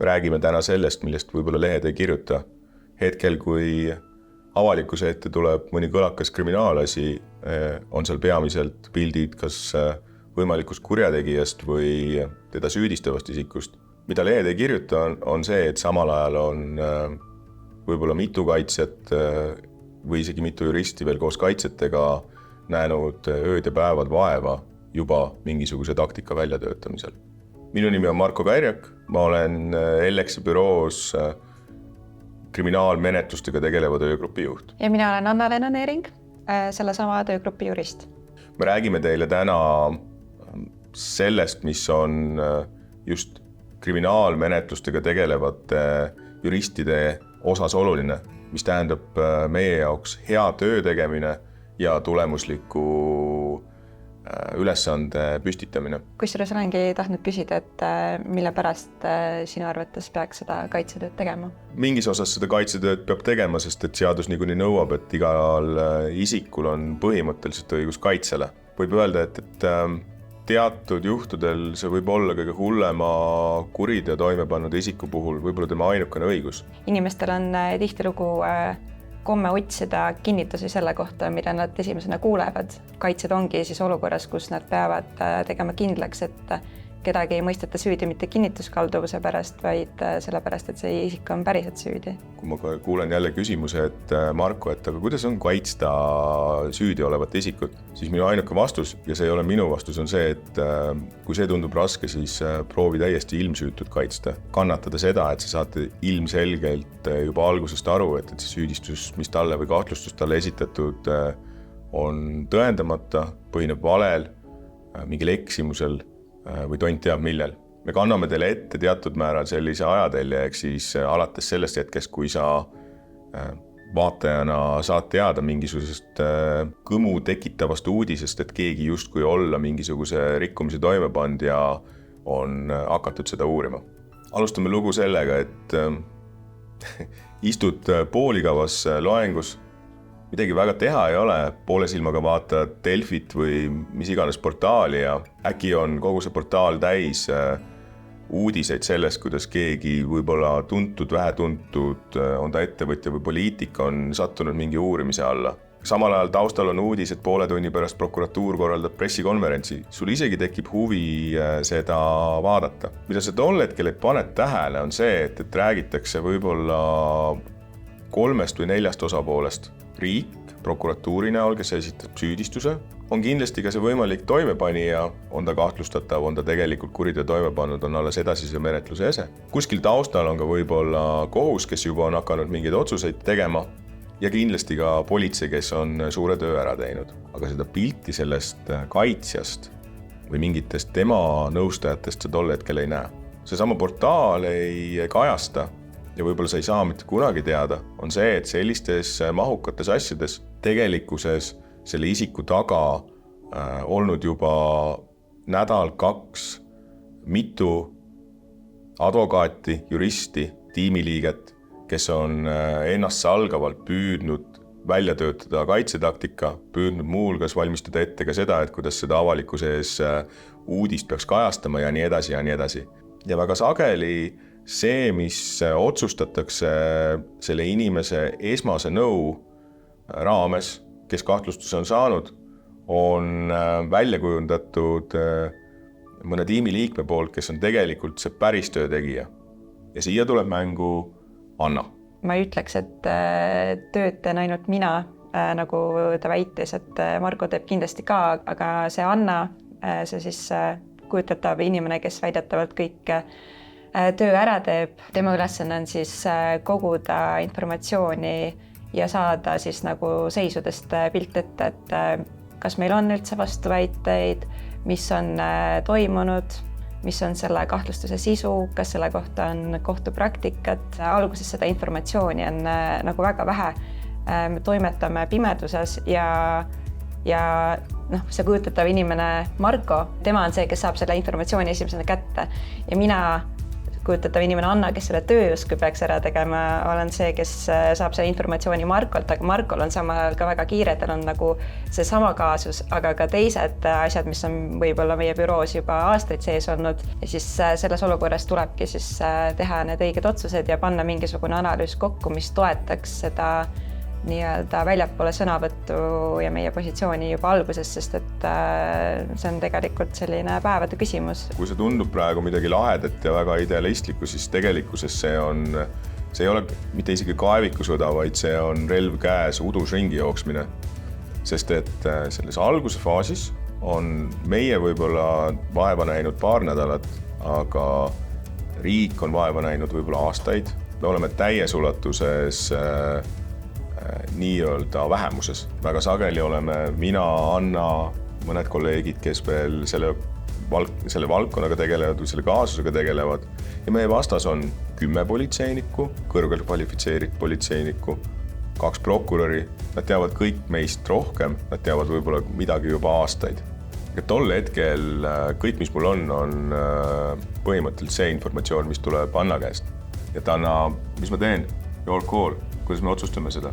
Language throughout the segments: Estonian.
räägime täna sellest, millest võib-olla lehed ei kirjuta. Hetkel, kui avalikkuse ette tuleb mõni kõlakas kriminaalasi, on seal peamiselt pildid kas võimalikust kurjategijast või teda süüdistavast isikust. Mida lehed ei kirjuta, on see, et samal ajal on võib-olla mitu kaitsjat või isegi mitu juristi veel koos kaitsjatega näinud ööd ja päevad vaeva juba mingisuguse taktika väljatöötamisel. Minu nimi on Marko Kairjak, ma olen LX büroos kriminaalmenetlustega tegeleva töögrupi juht. Ja mina olen Anna-Lena Neering, sellesama töögrupi jurist. Me räägime teile täna sellest, mis on just kriminaalmenetlustega tegelevate juristide osas oluline, mis tähendab meie jaoks hea töö tegemine ja tulemusliku ülesande püstitamine. Kusjuures olengi tahtnud küsida, et mille pärast sinu arvates peaks seda kaitsetööd tegema? Mingis osas seda kaitsetööd peab tegema, sest et seadus niikuinii nõuab, et igal isikul on põhimõtteliselt õigus kaitsele. Võib öelda, et teatud juhtudel see võib olla kõige hullema kuriteo toime pannud isiku puhul võib-olla tema ainukene õigus. Inimestel on tihtilugu komme otsida kinnitusi selle kohta, mida nad esimesena kuulevad. Kaitsjad ongi siis olukorras, kus nad peavad tegema kindlaks, et kedagi ei mõisteta süüdi mitte kinnituskalduvuse pärast, vaid sellepärast, et see isik on päriselt süüdi. Kui ma kuulen jälle küsimuse, et Marko, et aga kuidas on kaitsta süüdi olevat isikut, siis minu ainuke vastus, ja see ei ole minu vastus, on see, et kui see tundub raske, siis proovi täiesti ilmsüütut kaitsta. Kannatada seda, et sa saate ilmselgelt juba algusest aru, et see süüdistus, mis talle või kahtlustus talle esitatud, on tõendamata, põhineb valel, mingil eksimusel või tont teab millel. Me kanname teile ette teatud määral sellise ajatelje, ehk siis alates sellest hetkest, kui sa vaatajana saad teada mingisugusest kõmu tekitavast uudisest, et keegi justkui olla mingisuguse rikkumise toime pannud ja on hakatud seda uurima. Alustame lugu sellega, et istud pooligavas loengus, midagi väga teha ei ole, poole silmaga vaatad Delfit või mis iganes portaali ja äkki on kogu see portaal täis uudiseid sellest, kuidas keegi võib-olla tuntud, vähetuntud, on ta ettevõtja või poliitik, on sattunud mingi uurimise alla. Samal ajal taustal on uudis, et poole tunni pärast prokuratuur korraldab pressikonverentsi. Sul isegi tekib huvi seda vaadata. Mida sa tol hetkel paned tähele, on see, et räägitakse võib-olla 3 või 4 osapoolest. Riik, prokuratuuri näol, kes esitab süüdistuse, on kindlasti ka see võimalik toimepanija, on ta kahtlustatav, on ta tegelikult kuriteo toime pannud, on alles edasise menetluse ese. Kuskil taustal on ka võib-olla kohus, kes juba on hakanud mingeid otsuseid tegema ja kindlasti ka politsei, kes on suure töö ära teinud. Aga seda pilti sellest kaitsjast või mingitest tema nõustajatest sa tol hetkel ei näe. Seesama portaal ei kajasta ja võib-olla sa ei saa mitte kunagi teada, on see, et sellistes mahukates asjades tegelikkuses selle isiku taga olnud juba nädal, 2 mitu advokaati, juristi, tiimiliiget, kes on ennast salgavalt püüdnud välja töötada kaitsetaktika, püüdnud muulgas valmistada ette ka seda, et kuidas seda avalikkuse ees uudist peaks kajastama ja nii edasi ja nii edasi. Ja väga sageli see, mis otsustatakse selle inimese esmase nõu raames, kes kahtlustuse on saanud, on välja kujundatud mõne tiimiliikme poolt, kes on tegelikult see päris töötegija. Ja siia tuleb mängu Anna. Ma ei ütleks, et tööd teen ainult mina, nagu ta väitis, et Marko teeb kindlasti ka, aga see Anna, see siis kujutatav inimene, kes väidetavalt kõik töö ära teeb. Tema ülesanne on siis koguda informatsiooni ja saada siis nagu seisudest pilt ette, et kas meil on üldse vastuväiteid, mis on toimunud, mis on selle kahtlustuse sisu, kas selle kohta on kohtupraktikat. Alguses seda informatsiooni on nagu väga vähe. Me toimetame pimeduses ja see kujutatav inimene Marko, tema on see, kes saab selle informatsiooni esimesena kätte ja mina kujutatav inimene Anna, kes selle töö justkui peaks ära tegema, olen see, kes saab selle informatsiooni Markolt, aga Markol on samal ajal ka väga kiire, tal on nagu seesama kaasus, aga ka teised asjad, mis on võib-olla meie büroos juba aastaid sees olnud ja siis selles olukorras tulebki siis teha need õiged otsused ja panna mingisugune analüüs kokku, mis toetaks seda nii-öelda väljapoole sõnavõttu ja meie positsiooni juba alguses, sest et see on tegelikult selline päevade küsimus. Kui see tundub praegu midagi lahedat ja väga idealistlikku, siis tegelikkuses see ei ole mitte isegi kaevikusõda, vaid see on relv käes, udus ringi jooksmine. Sest et selles alguse faasis on meie võib-olla vaeva näinud paar nädalat, aga riik on vaeva näinud võib-olla aastaid. Me oleme täies ulatuses nii-öelda vähemuses. Väga sageli oleme mina, Anna, mõned kolleegid, kes veel selle valdkonnaga tegelevad või selle kaasusega tegelevad. Ja meie vastas on 10 politseinikku, kõrgelt kvalifitseeritud politseinikku, 2 prokuröri. Nad teavad kõik meist rohkem, nad teavad võib-olla midagi juba aastaid. Ja tol hetkel kõik, mis mul on põhimõtteliselt see informatsioon, mis tuleb Anna käest. Et Anna, mis ma teen? Your call. Kuidas me otsustame seda?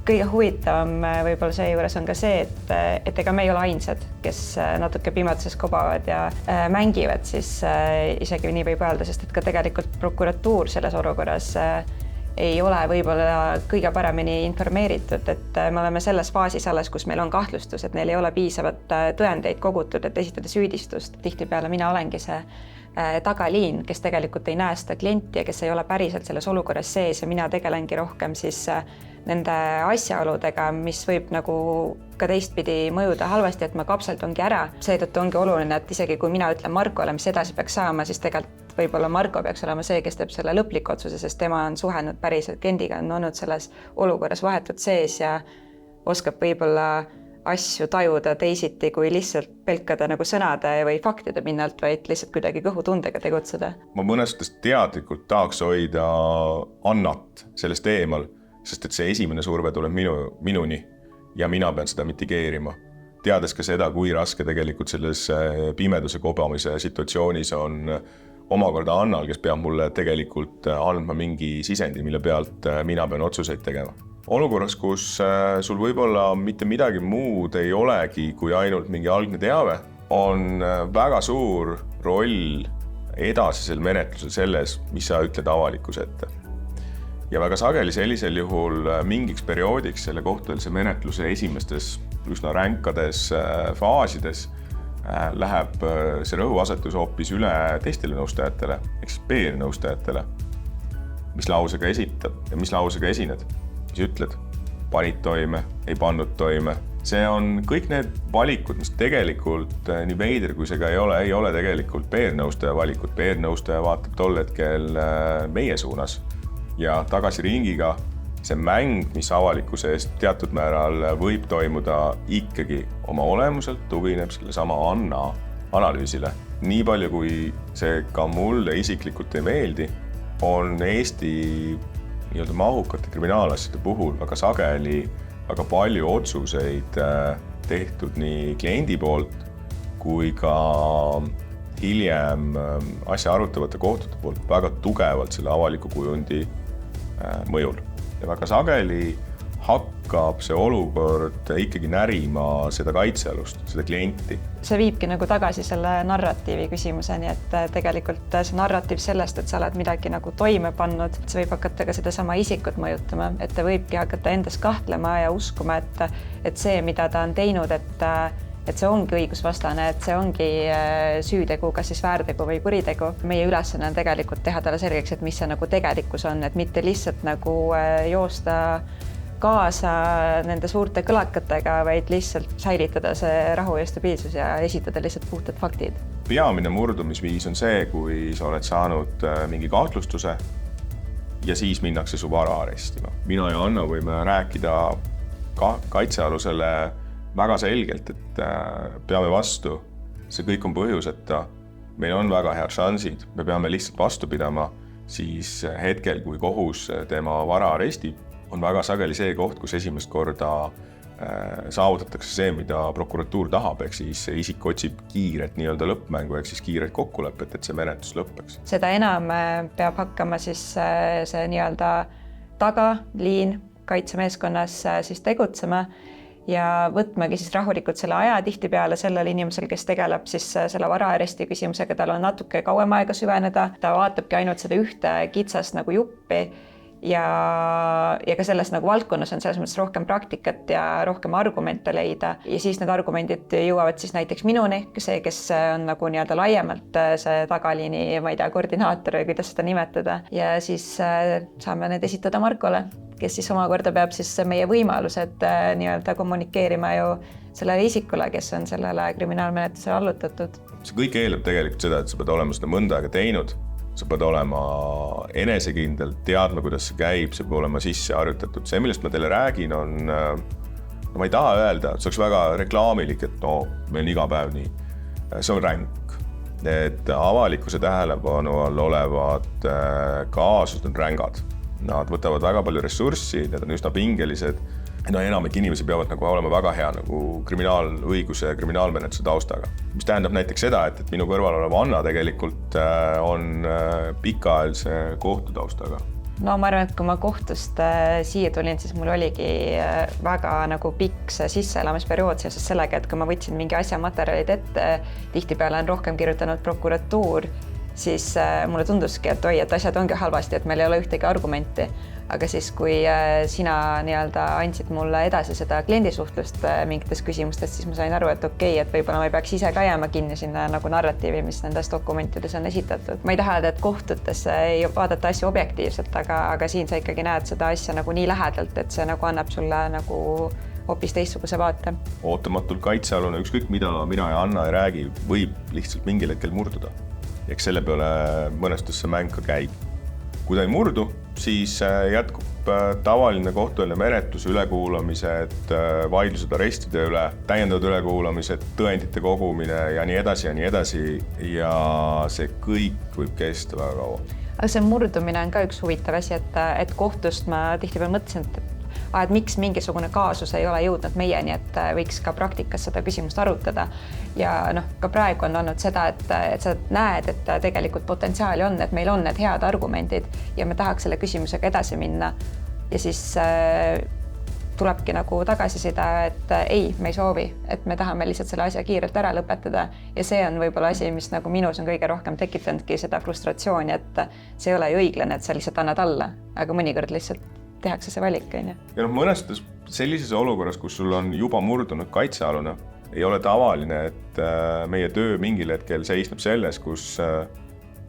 Kõige huvitavam võib-olla see juures on ka see, et ega me ei ole ainsad, kes natuke pimeduses kobavad ja mängivad, siis isegi nii võib öelda, sest et ka tegelikult prokuratuur selles olukorras ei ole võib-olla kõige paremini informeeritud, et me oleme selles faasis alles, kus meil on kahtlustus, et neil ei ole piisavat tõendeid kogutud, et esitada süüdistust. Tihtipeale mina olengi see tagaliin, kes tegelikult ei näe seda klienti ja kes ei ole päriselt selles olukorras sees ja mina tegelengi rohkem siis nende asjaoludega, mis võib nagu ka teistpidi mõjuda halvasti, et ma kapseldungi ära. Seetõttu ongi oluline, et isegi kui mina ütlen Markole, mis edasi peaks saama, siis tegelikult võib-olla Marko peaks olema see, kes teeb selle lõpliku otsuse, sest tema on suhelnud päriselt kliendiga, on olnud selles olukorras vahetult sees ja oskab võib-olla asju tajuda teisiti, kui lihtsalt pelkada nagu sõnade või faktide pinnalt, vaid lihtsalt kuidagi kõhutundega tegutseda. Ma mõnes mõttes teadlikult tahaks hoida Annat sellest eemal, sest et see esimene surve tuleb minuni ja mina pean seda mitigeerima. Teades ka seda, kui raske tegelikult selles pimeduse kobamise situatsioonis on omakorda Annal, kes peab mulle tegelikult andma mingi sisendi, mille pealt mina pean otsuseid tegema. Olukorras, kus sul võib-olla mitte midagi muud ei olegi kui ainult mingi algne teave, on väga suur roll edasisel menetlusel selles, mis sa ütled avalikkuse ette. Ja väga sageli sellisel juhul mingiks perioodiks selle kohtueelse menetluse esimestes üsna ränkades faasides läheb see rõhuasetus hoopis üle teistele nõustajatele, ehk siis PR-nõustajatele, mis lausega esitab ja mis lausega esined. Mis ütled, panid toime, ei pannud toime. See on kõik need valikud, mis tegelikult nii veider, kui see ka ei ole tegelikult PR-nõustaja valikud. PR-nõustaja vaatab tol hetkel meie suunas ja tagasi ringiga see mäng, mis avalikkuse eest teatud määral võib toimuda ikkagi oma olemuselt, tugineb selle sama Anna analüüsile. Nii palju, kui see ka mulle isiklikult ei meeldi, on Eesti nii-öelda mahukate kriminaalasjade puhul väga sageli väga palju otsuseid tehtud nii kliendi poolt kui ka hiljem asja arutavate kohtute poolt väga tugevalt selle avaliku kujundi mõjul. Ja väga sageli hakkab see olukord ikkagi närima seda kaitsealust, seda klienti. See viibki nagu tagasi selle narratiivi küsimuseni, et tegelikult see narratiiv sellest, et sa oled midagi nagu toime pannud, see võib hakata ka seda sama isikut mõjutama, et ta võibki hakata endas kahtlema ja uskuma, et see, mida ta on teinud, et see ongi õigusvastane, et see ongi süütegu, kas siis väärtegu või kuritegu. Meie ülesanne on tegelikult teha talle selgeks, et mis see nagu tegelikkus on, et mitte lihtsalt nagu joosta kaasa nende suurte kõlakatega, vaid lihtsalt säilitada see rahu ja stabiilsus ja esitada lihtsalt puhtad faktid. Peamine murdumisviis on see, kui sa oled saanud mingi kahtlustuse ja siis minnakse su vara arestima. Mina ja Anna võime rääkida kaitsealusele väga selgelt, et peame vastu. See kõik on põhjuseta. Meil on väga head šansid, me peame lihtsalt vastu pidama, siis hetkel, kui kohus tema vara arestib, on väga sageli see koht, kus esimest korda saavutatakse see, mida prokuratuur tahab, ehk siis isik otsib kiiret nii-öelda lõppmängu, ehk siis kiiret kokkulepet, et see menetlus lõppeks. Seda enam peab hakkama siis see nii-öelda tagaliin kaitsemeeskonnas siis tegutsema ja võtmagi siis rahulikult selle aja tihtipeale sellel inimesel, kes tegeleb siis selle varaaresti küsimusega, tal on natuke kauem aega süveneda, ta vaatabki ainult seda ühte kitsast nagu juppi ja ka selles nagu valdkonnas on selles mõttes rohkem praktikat ja rohkem argumente leida ja siis need argumendid jõuavad siis näiteks minuni, see, kes on nagu nii-öelda laiemalt see tagaliini, ma ei tea, koordinaator või kuidas seda nimetada ja siis saame need esitada Markole, kes siis omakorda peab siis meie võimalused nii-öelda kommunikeerima ju sellele isikule, kes on sellele kriminaalmenetlusele allutatud. See kõik eeldab tegelikult seda, et sa pead olema seda mõnda aega teinud, sa pead olema enesekindel, teadma, kuidas see käib, see peab olema sisse harjutatud. See, millest ma teile räägin, on, no ma ei taha öelda, et see oleks väga reklaamilik, et no, meil on iga päev nii. See on ränk. Et avalikkuse tähelepanu all olevad kaasused on rängad. Nad võtavad väga palju ressurssi, need on üsna pingelised. No enamik inimesi peavad nagu olema väga hea nagu kriminaalõiguse ja kriminaalmenetluse taustaga. Mis tähendab näiteks seda, et minu kõrval olev Anna tegelikult on pikaajalise kohtutaustaga. No ma arvan, et kui ma kohtust siia tulin, siis mul oligi väga nagu pikk see sisseelamisperiood seoses sellega, et kui ma võtsin mingi asja materjalid ette, tihtipeale on rohkem kirjutanud prokuratuur, siis mulle tunduski, et et asjad ongi halvasti, et meil ei ole ühtegi argumenti. Aga siis, kui sina nii-öelda andsid mulle edasi seda kliendisuhtlust mingites küsimustes, siis ma sain aru, et okei, et võib-olla ma ei peaks ise ka jääma kinni sinna nagu narratiivi, mis nendes dokumentides on esitatud. Ma ei taha, et kohtutes ei vaadata asju objektiivselt, aga siin sa ikkagi näed seda asja nagu nii lähedalt, et see nagu annab sulle nagu hoopis teistsuguse vaate. Ootamatult kaitsealune, ükskõik mida mina ja Anna ei räägi, võib lihtsalt mingil hetkel murduda. Eks selle peale mõnestus see mäng ka käib. Kui ta ei murdu, siis jätkub tavaline kohtueelne menetlus, ülekuulamised, vaidlused arestide üle, täiendavad ülekuulamised, tõendite kogumine ja nii edasi ja nii edasi. Ja see kõik võib kesta väga kaua. Aga see murdumine on ka üks huvitav asi, et kohtust ma tihtipeale mõtlesin, et miks mingisugune kaasus ei ole jõudnud meieni, et võiks ka praktikas seda küsimust arutada. Ja ka praegu on olnud seda, et sa näed, et tegelikult potentsiaali on, et meil on need head argumendid ja me tahaks selle küsimusega edasi minna. Ja siis tulebki nagu tagasisida, et ei, me ei soovi, et me tahame lihtsalt selle asja kiirelt ära lõpetada. Ja see on võib-olla asi, mis nagu minus on kõige rohkem tekitanudki seda frustratsiooni, et see ei ole ju õiglane, et sa lihtsalt annad alla, aga mõnikord lihtsalt tehakse see valik. Ja mõnestes sellises olukorras, kus sul on juba murdunud kaitsealune, ei ole tavaline, et meie töö mingil hetkel seisneb selles, kus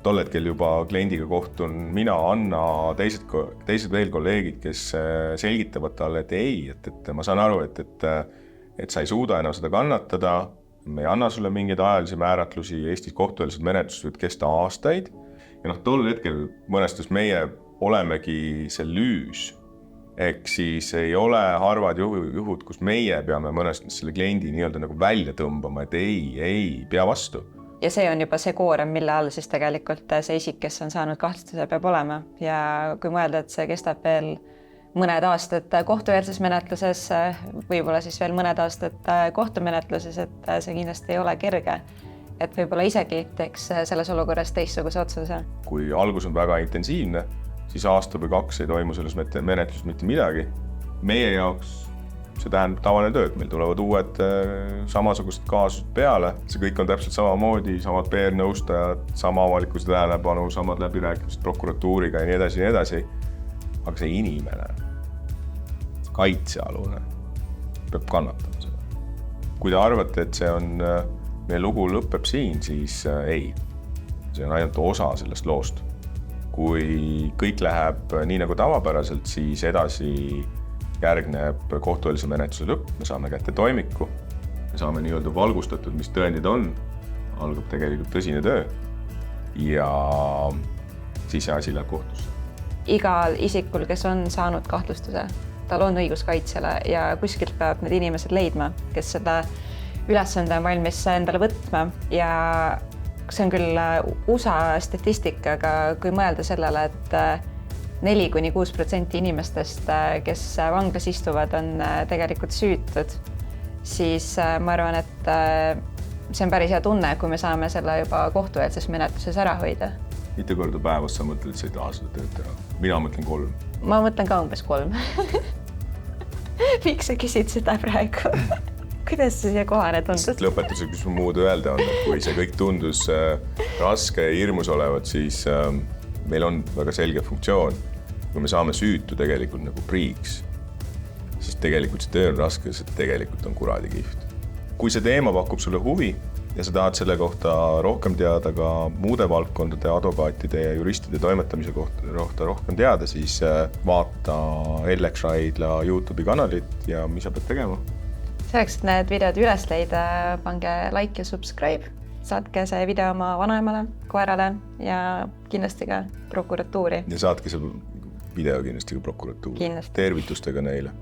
tol hetkel juba kliendiga kohtun mina, Anna, teised veel kolleegid, kes selgitavad talle, et ei, et ma saan aru, et sa ei suuda enam seda kannatada, me ei anna sulle mingeid ajalisi määratlusi, Eestis kohtueelsed menetlused võivad kesta aastaid ja tol hetkel mõnestus meie olemegi see lüüs. Ehk siis ei ole harvad juhud, kus meie peame mõnest selle kliendi nii-öelda nagu välja tõmbama, et ei, pea vastu. Ja see on juba see koorem, mille all siis tegelikult see isik, kes on saanud kahtlustuse, peab olema. Ja kui mõelda, et see kestab veel mõned aastad kohtueelses menetluses, võib-olla siis veel mõned aastad kohtumenetluses, et see kindlasti ei ole kerge. Et võib-olla isegi teeks selles olukorras teistsuguse otsuse. Kui algus on väga intensiivne, siis aasta või 2 ei toimu selles menetluses mitte midagi. Meie jaoks see tähendab tavaline tööd, meil tulevad uued samasugused kaasused peale. See kõik on täpselt samamoodi, samad PR-nõustajad, sama avalikkuse tähelepanu, samad läbirääkimised prokuratuuriga ja nii edasi ja nii edasi. Aga see inimene, kaitsealune, peab kannatama seda. Kui te arvate, et see on, meie lugu lõpeb siin, siis ei. See on ainult osa sellest loost. Kui kõik läheb nii nagu tavapäraselt, siis edasi järgneb kohtueelse menetluse lõpp, me saame kätte toimiku, me saame nii-öelda valgustatud, mis tõendid on, algab tegelikult tõsine töö ja siis see asi läheb kohtusse. Igal isikul, kes on saanud kahtlustuse, tal on õigus kaitsele ja kuskilt peab need inimesed leidma, kes seda ülesande on valmis endale võtma ja see on küll USA statistika, aga kui mõelda sellele, et 4–6% inimestest, kes vanglas istuvad, on tegelikult süütud, siis ma arvan, et see on päris hea tunne, kui me saame selle juba kohtueelses menetluses ära hoida. Mitu korda päevas sa mõtled, et sa ei taha seda tööd teha? Mina mõtlen 3. Ma mõtlen ka umbes 3. Miks sa küsid seda praegu? Kuidas see siia kohane tundus? Lõpetuseks, mis muud öelda on, et kui see kõik tundus raske ja hirmus olevat, siis meil on väga selge funktsioon. Kui me saame süütu tegelikult nagu priiks, siis tegelikult see töö on raske, see tegelikult on kuradi kihvt. Kui see teema pakub sulle huvi ja sa tahad selle kohta rohkem teada ka muude valdkondade, advokaatide ja juristide toimetamise kohta rohkem teada, siis vaata LX Raidla YouTube'i kanalit ja mis sa pead tegema? Selleks, et need videod üles leida, pange like ja subscribe. Saatke see video oma vanaemale, koerale ja kindlasti ka prokuratuuri. Ja saatke see video kindlasti ka prokuratuuri. Kindlasti. Tervitustega neile.